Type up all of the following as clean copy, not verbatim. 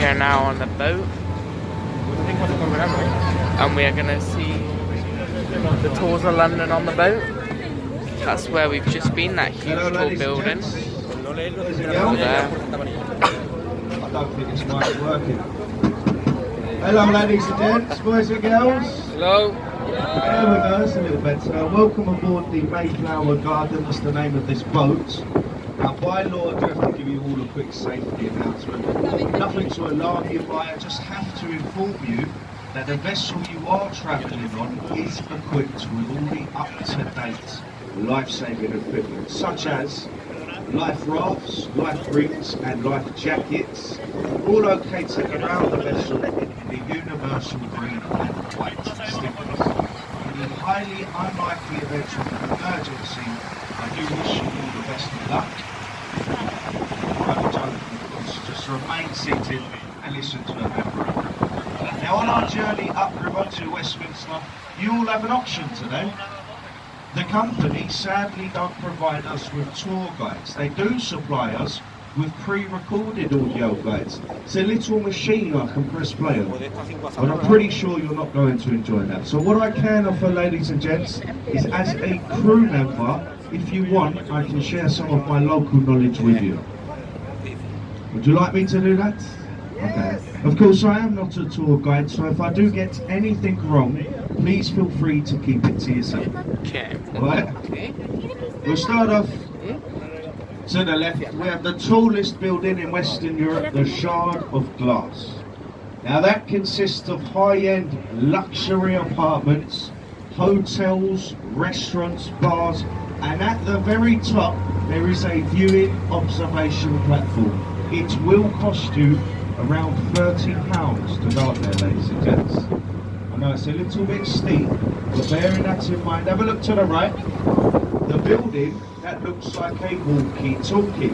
are now on the boat, and we are going to see the tours of London on the boat. That's where we've just been, that huge tall building. Over there. I don't think this mic's working. Hello ladies and gents, boys and girls. Hello. There we go, it's a little better. Welcome aboard the Mayflower Garden, that's the name of this boat. Now by law I do have to give you all a quick safety announcement. Nothing to alarm you by, I just have to inform you that the vessel you are travelling on is equipped with all the up-to-date life-saving equipment, such as life rafts, life rings and life jackets, all located around the vessel in the universal green and white stickers. In the highly unlikely event of an emergency, I do wish you all the best of luck. Of course, just remain seated and listen to a member. Now on our journey upriver to Westminster, you all have an option today. The company sadly don't provide us with tour guides. They do supply us with pre-recorded audio guides. It's a little machine I can press play on, but I'm pretty sure you're not going to enjoy that. So what I can offer, ladies and gents, is as a crew member, if you want, I can share some of my local knowledge with you. Would you like me to do that? Okay. Of course, I am not a tour guide, so if I do get anything wrong, please feel free to keep it to yourself. Okay. Alright? We'll start off to the left. We have the tallest building in Western Europe, the Shard of Glass. Now that consists of high-end luxury apartments, hotels, restaurants, bars, and at the very top there is a viewing observation platform. It will cost you around £30 to go up there, ladies and gents. I know it's a little bit steep, but bearing that in mind, have a look to the right. The building that looks like a walkie-talkie.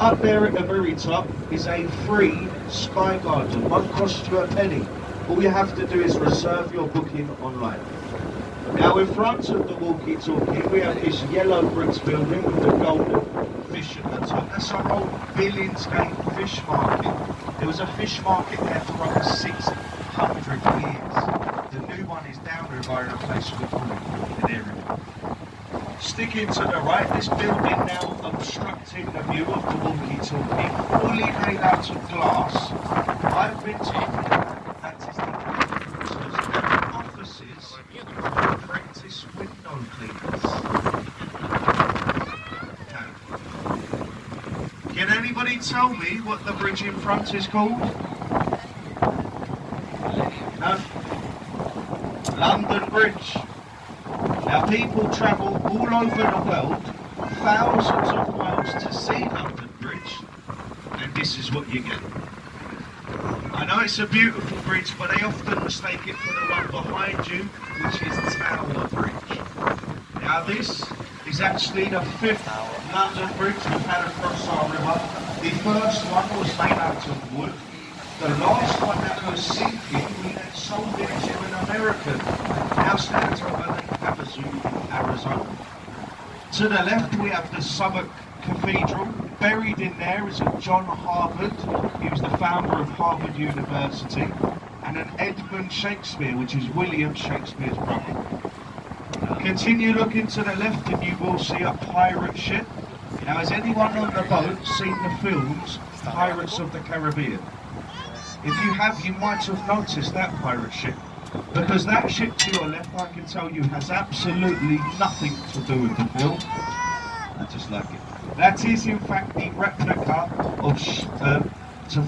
Up there at the very top is a free sky garden. Won't cost you a penny. All you have to do is reserve your booking online. Now in front of the walkie-talkie we have this yellow bricks building with the golden fish at the top. That's our old Billingsgate fish market. There was a fish market there for over 600 years. The new one is downriver in a place we call it an area. Sticking to the right, this building now obstructing the view of the walkie-talkie, fully made out of glass. I've been told that is the offices of apprentice window cleaners. Can anybody tell me what the bridge in front is called? No? London Bridge. Now people travel all over the world, thousands of miles to see London Bridge, and this is what you get. I know it's a beautiful bridge, but they often mistake it for the one behind you, which is Tower Bridge. Now this is actually the 5th London Bridge we've had across our river. The first one was made out of wood. The last one that was sinking, we then sold it to an American. Now stands over Lake Havasu, Arizona. To the left we have the Southwark Cathedral. Buried in there is a John Harvard. He was the founder of Harvard University. And an Edmund Shakespeare, which is William Shakespeare's brother. Continue looking to the left and you will see a pirate ship. Now has anyone on the boat seen the films Pirates of the Caribbean? If you have, you might have noticed that pirate ship. Because that ship to your left, I can tell you, has absolutely nothing to do with the film. I just like it. That is in fact the replica of Sir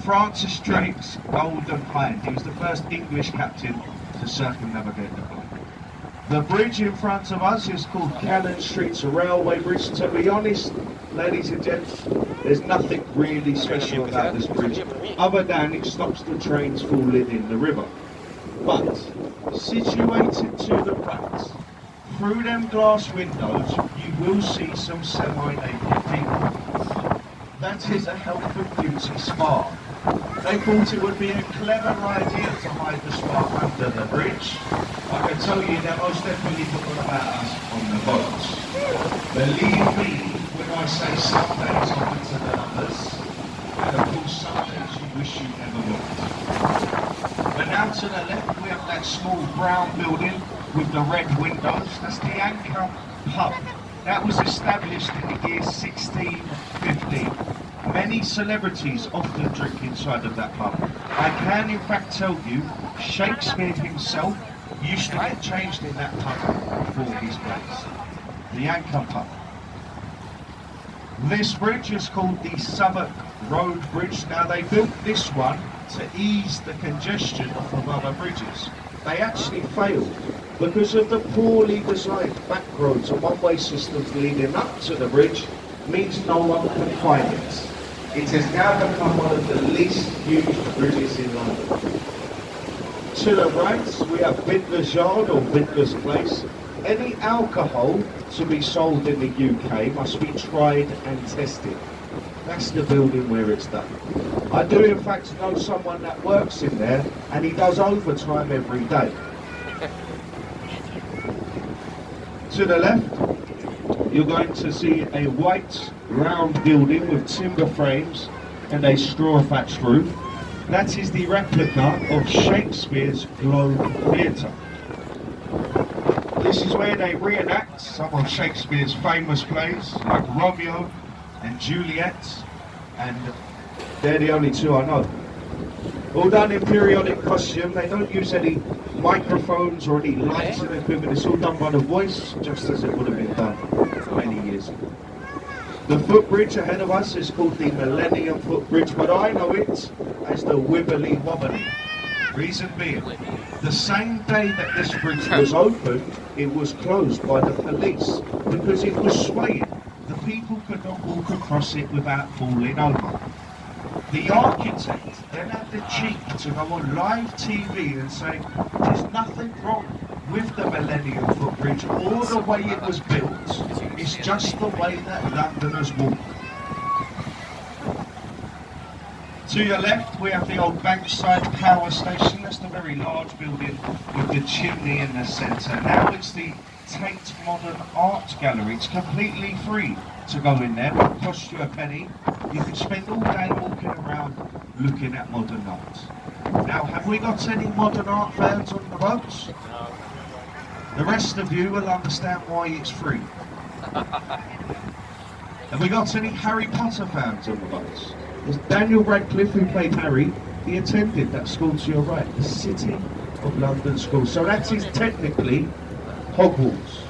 Francis Drake's Golden Hind. He was the first English captain to circumnavigate the globe. The bridge in front of us is called Cannon Street, it's a railway bridge. To be honest, ladies and gents, there's nothing really special about this bridge, other than it stops the trains falling in the river. But, situated to the right, through them glass windows, you will see some semi-naked people. That is a health and beauty spa. They thought it would be a clever idea to hide the spa under the bridge. I can tell you they're most definitely forgot about us on the boats. Believe me when I say some days are better than others, and of course some days you wish you never to the left, we have that small brown building with the red windows. That's the Anchor Pub. That was established in the year 1615. Many celebrities often drink inside of that pub. I can in fact tell you, Shakespeare himself used to get changed in that pub before his plays. The Anchor Pub. This bridge is called the Southwark Road Bridge. Now they built this one to ease the congestion of other bridges. They actually failed because of the poorly designed back roads and one-way systems leading up to the bridge means no one can find it. It has now become one of the least used bridges in London. To the right, we have Vintner's Yard or Vintner's Place. Any alcohol to be sold in the UK must be tried and tested. That's the building where it's done. I do in fact know someone that works in there and he does overtime every day. To the left, you're going to see a white round building with timber frames and a straw thatched roof. That is the replica of Shakespeare's Globe Theatre. This is where they reenact some of Shakespeare's famous plays like Romeo and Juliet, and they're the only two I know. All done in periodic costume. They don't use any microphones or any lights and equipment. It's all done by the voice, just as it would have been done many years ago. The footbridge ahead of us is called the Millennium Footbridge, but I know it as the Wibbly Wobbly. Reason being, the same day that this bridge was opened, it was closed by the police because it was swaying. The people could not walk across it without falling over. The architect then had the cheek to go on live TV and say, there's nothing wrong with the Millennium Footbridge or the way it was built, it's just the way that Londoners walk. To your left, we have the old Bankside Power Station. That's the very large building with the chimney in the centre. Now it's the Tate Modern Art Gallery. It's completely free to go in there. It won't cost you a penny. You can spend all day walking around looking at modern art. Now, have we got any modern art fans on the boats? The rest of you will understand why it's free. Have we got any Harry Potter fans on the boats? There's Daniel Radcliffe, who played Harry. He attended that school to your right, the City of London School. So that is technically Hogwarts.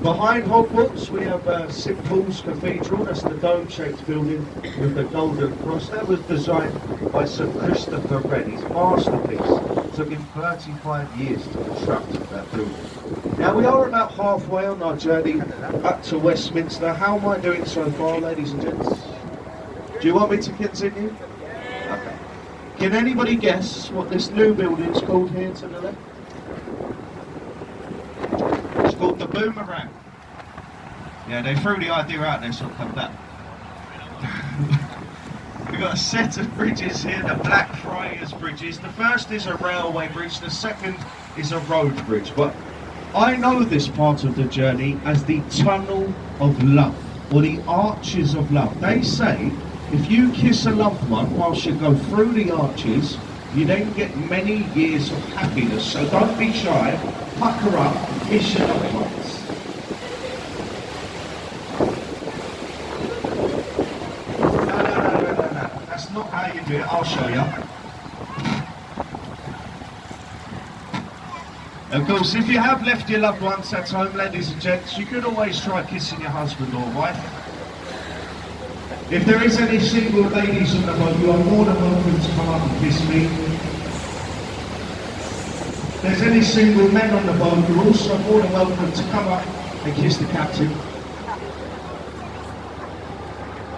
Behind Hogwarts we have St Paul's Cathedral. That's the dome-shaped building with the golden cross. That was designed by Sir Christopher Wren. His masterpiece. It took him 35 years to construct that building. Now we are about halfway on our journey up to Westminster. How am I doing so far, ladies and gents? Do you want me to continue? Okay. Can anybody guess what this new building's called here to the left? It's called the Boomerang. Yeah, they threw the idea out there, so it'll come back. We've got a set of bridges here, the Blackfriars bridges. The first is a railway bridge, the second is a road bridge. But I know this part of the journey as the Tunnel of Love, or the Arches of Love. They say if you kiss a loved one whilst you go through the arches, you then get many years of happiness. So don't be shy, pucker up, kiss your loved ones. No. That's not how you do it. I'll show you. Of course, if you have left your loved ones at home, ladies and gents, you could always try kissing your husband or wife. If there is any single ladies on the boat, you are more than welcome to come up and kiss me. If there's any single men on the boat, you're also more than welcome to come up and kiss the captain.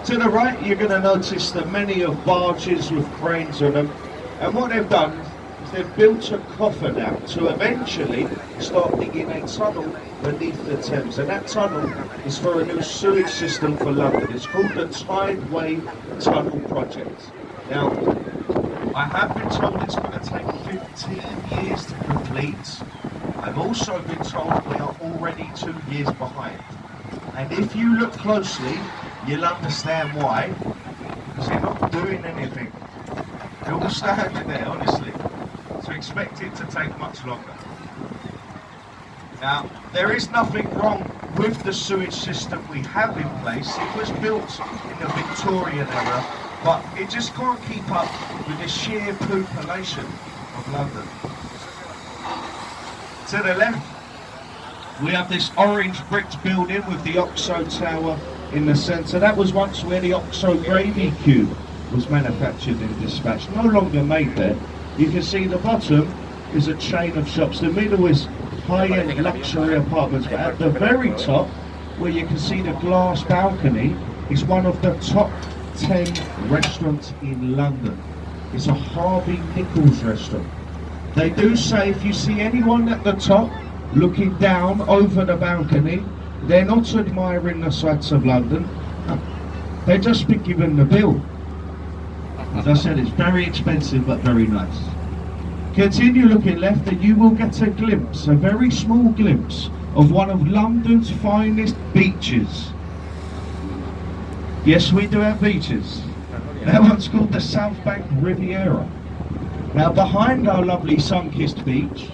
To the right, you're going to notice that many of barges with cranes on them. And what they've done is they've built a coffer now to eventually start digging a tunnel beneath the Thames. And that tunnel is for a new sewage system for London. It's called the Tideway Tunnel Project. Now, I have been told it's going to take 15 years to complete. I've also been told we are already 2 years behind. And if you look closely, you'll understand why. Because they're not doing anything. They're all standing there, honestly. to expect it to take much longer. Now, there is nothing wrong with the sewage system we have in place. It was built in the Victorian era, but it just can't keep up with the sheer population of London. To the left, we have this orange brick building with the OXO tower in the centre. That was once where the OXO gravy cube was manufactured and dispatched. No longer made there. You can see the bottom is a chain of shops. The middle is high-end luxury apartments, but at the very top, where you can see the glass balcony, is one of the top 10 restaurants in London. It's a Harvey Nichols restaurant. They do say if you see anyone at the top looking down over the balcony, they're not admiring the sights of London, they've just been given the bill. As I said, it's very expensive but very nice. Continue looking left and you will get a glimpse, a very small glimpse, of one of London's finest beaches. Yes, we do have beaches. That one's called the South Bank Riviera. Now behind our lovely sun-kissed beach,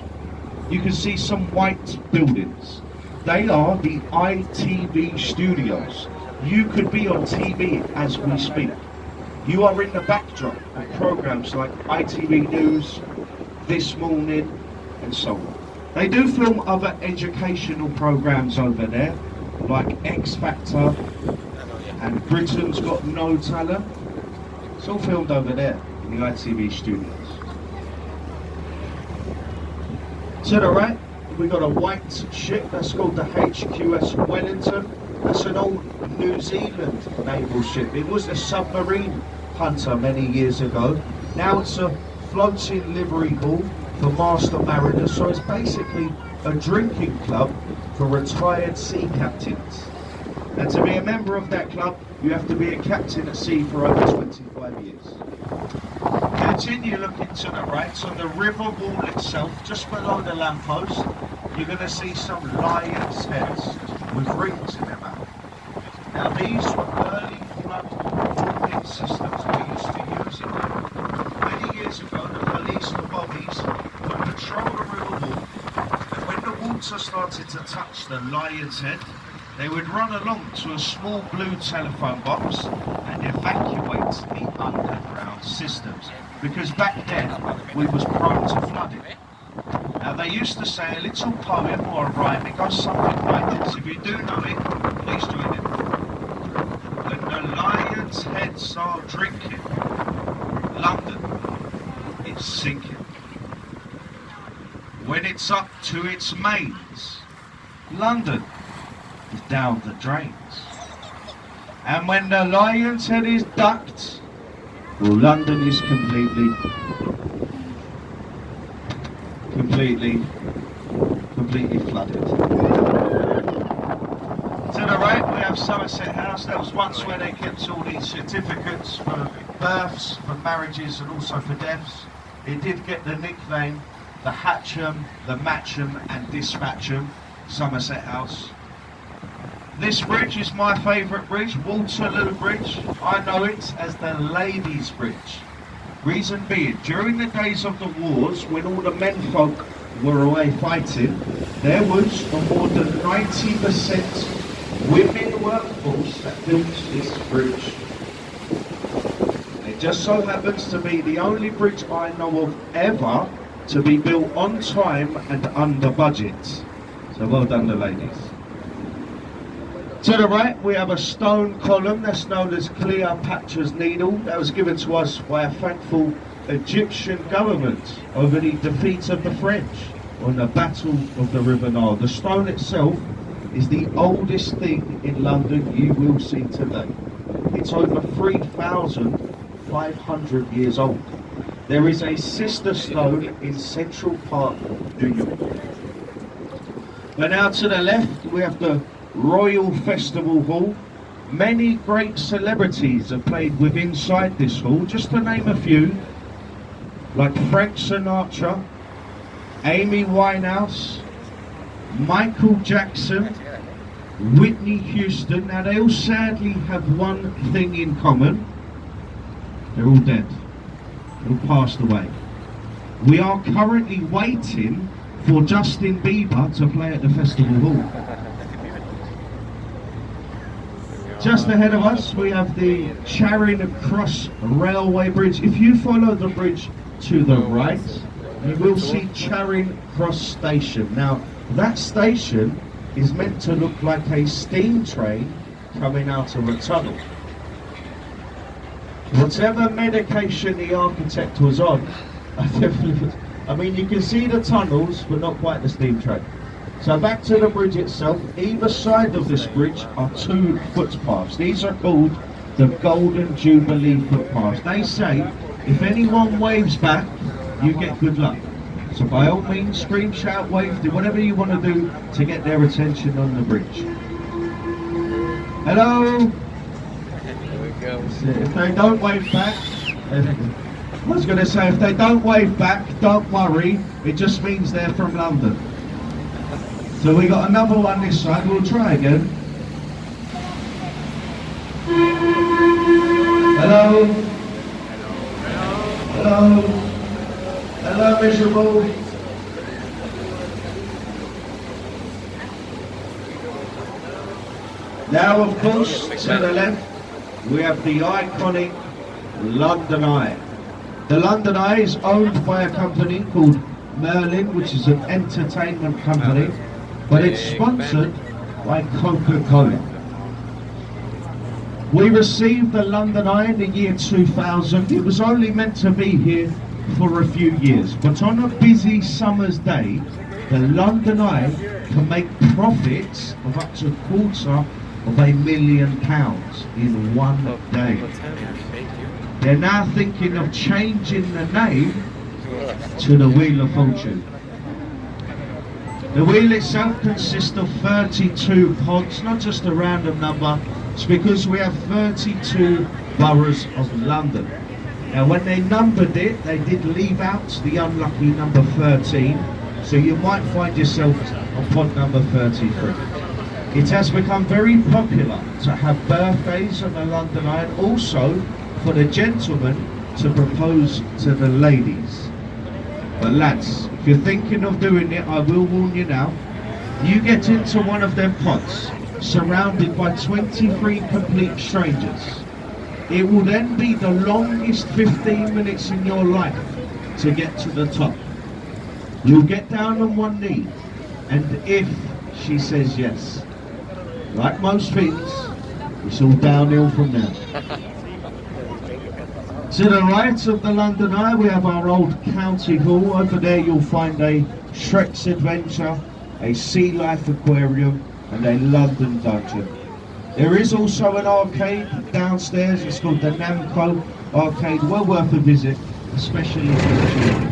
you can see some white buildings. They are the ITV studios. You could be on TV as we speak. You are in the backdrop of programmes like ITV News, This Morning, and so on. They do film other educational programmes over there, like X Factor and Britain's Got No Talent. It's all filmed over there in the ITV studios. To the right, we got a white ship that's called the HQS Wellington. That's an old New Zealand naval ship. It was a submarine hunter many years ago. Now it's a floating livery hall for master mariners, so it's basically a drinking club for retired sea captains. And to be a member of that club, you have to be a captain at sea for over 25 years. Continue looking to the right, on the river wall itself, just below the lamppost, you're going to see some lions' heads with rings in their mouth. Now these were early flood warning systems we used to use in there. Many years ago, the police, the bobbies, would patrol the river wall, and when the water started to touch the lion's head, they would run along to a small blue telephone box and evacuate the underground systems. Because back then, we was prone to flooding. Now they used to say a little poem or a rhyme, it goes something like this. If you do know it, please join in. When the lion's heads are drinking, London is sinking. When it's up to its mains, London is down the drains. And when the lion's head is ducked, well, London is completely flooded. To the right we have Somerset House. That was once where they kept all these certificates for births, for marriages and also for deaths. It did get the nickname the Hatcham, the Matcham and Dispatcham, Somerset House. This bridge is my favourite bridge, Waterloo Bridge. I know it as the Ladies' Bridge. Reason being, during the days of the wars, when all the menfolk were away fighting, there was a more than 90% women workforce that built this bridge. It just so happens to be the only bridge I know of ever to be built on time and under budget. So well done the ladies. To the right we have a stone column that's known as Cleopatra's Needle. That was given to us by a thankful Egyptian government over the defeat of the French on the Battle of the River Nile. The stone itself is the oldest thing in London you will see today. It's over 3,500 years old. There is a sister stone in Central Park, New York. But now to the left we have the Royal Festival Hall. Many great celebrities have played with inside this hall, just to name a few, like Frank Sinatra, Amy Winehouse, Michael Jackson, Whitney Houston. Now they all sadly have one thing in common: they're all dead, they all passed away. We are currently waiting for Justin Bieber to play at the festival hall. Just ahead of us, we have the Charing Cross Railway Bridge. If you follow the bridge to the right, you will see Charing Cross Station. Now, that station is meant to look like a steam train coming out of a tunnel. Whatever medication the architect was on, I mean, you can see the tunnels, but not quite the steam train. So back to the bridge itself, either side of this bridge are 2 footpaths. These are called the Golden Jubilee footpaths. They say, if anyone waves back, you get good luck. So by all means, scream, shout, wave, do whatever you want to do to get their attention on the bridge. Hello? There we go. If they don't wave back, I was going to say, if they don't wave back, don't worry, it just means they're from London. So we got another one this side, we'll try again. Hello? Hello? Hello, miserable? Now, of course, to the left, we have the iconic London Eye. The London Eye is owned by a company called Merlin, which is an entertainment company, but it's sponsored by Coca-Cola. We received the London Eye in the year 2000. It was only meant to be here for a few years, but on a busy summer's day, the London Eye can make profits of up to £250,000 in one day. They're now thinking of changing the name to the Wheel of Fortune. The wheel itself consists of 32 pods, not just a random number. It's because we have 32 boroughs of London. Now when they numbered it, they did leave out the unlucky number 13, so you might find yourself on pod number 33. It has become very popular to have birthdays on the London Eye, and also for the gentlemen to propose to the ladies. But lads, if you're thinking of doing it, I will warn you now, you get into one of them pods, surrounded by 23 complete strangers. It will then be the longest 15 minutes in your life to get to the top. You'll get down on one knee, and if she says yes, like most things, it's all downhill from there. To the right of the London Eye, we have our old county hall. Over there you'll find a Shrek's Adventure, a Sea Life Aquarium, and a London Dungeon. There is also an arcade downstairs. It's called the Namco Arcade, well worth a visit, especially for the children.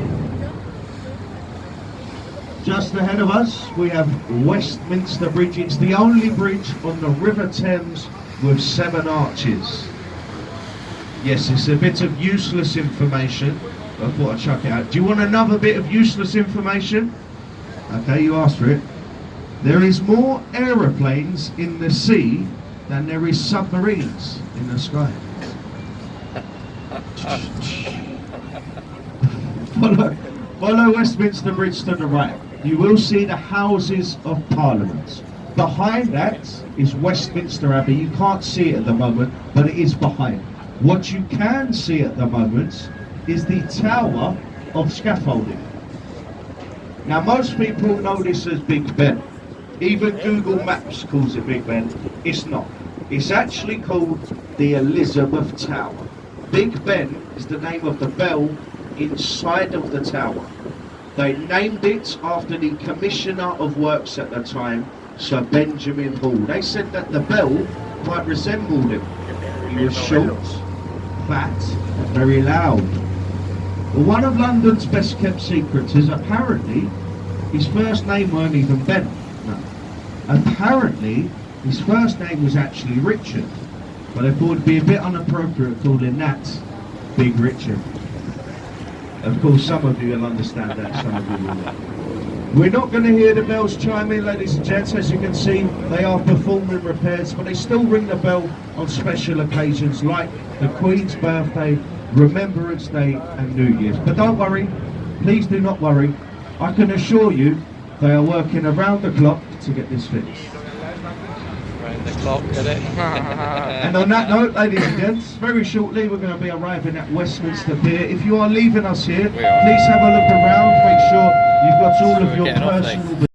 Just ahead of us, we have Westminster Bridge. It's the only bridge on the River Thames with 7 arches. Yes, it's a bit of useless information. I thought I'd chuck it out. Do you want another bit of useless information? Okay, you asked for it. There is more aeroplanes in the sea than there is submarines in the sky. Follow Westminster Bridge to the right. You will see the Houses of Parliament. Behind that is Westminster Abbey. You can't see it at the moment, but it is behind. What you can see at the moment is the Tower of Scaffolding. Now most people know this as Big Ben. Even Google Maps calls it Big Ben. It's not. It's actually called the Elizabeth Tower. Big Ben is the name of the bell inside of the tower. They named it after the Commissioner of Works at the time, Sir Benjamin Hall. They said that the bell quite resembled him. He was short, fat, and very loud. Well, one of London's best kept secrets is apparently his first name weren't even Ben. No. Apparently his first name was actually Richard, but I thought it would be a bit inappropriate calling that Big Richard. Of course some of you will understand that, some of you will not. We're not going to hear the bells chime in, ladies and gents. As you can see, they are performing repairs, but they still ring the bell on special occasions like the Queen's birthday, Remembrance Day and New Year's. But don't worry, please do not worry. I can assure you they are working around the clock to get this fixed. Around the clock, did it? And on that note, ladies and gents, very shortly we're going to be arriving at Westminster Pier. If you are leaving us here, please have a look around, make sure you've got all of your getting off, personal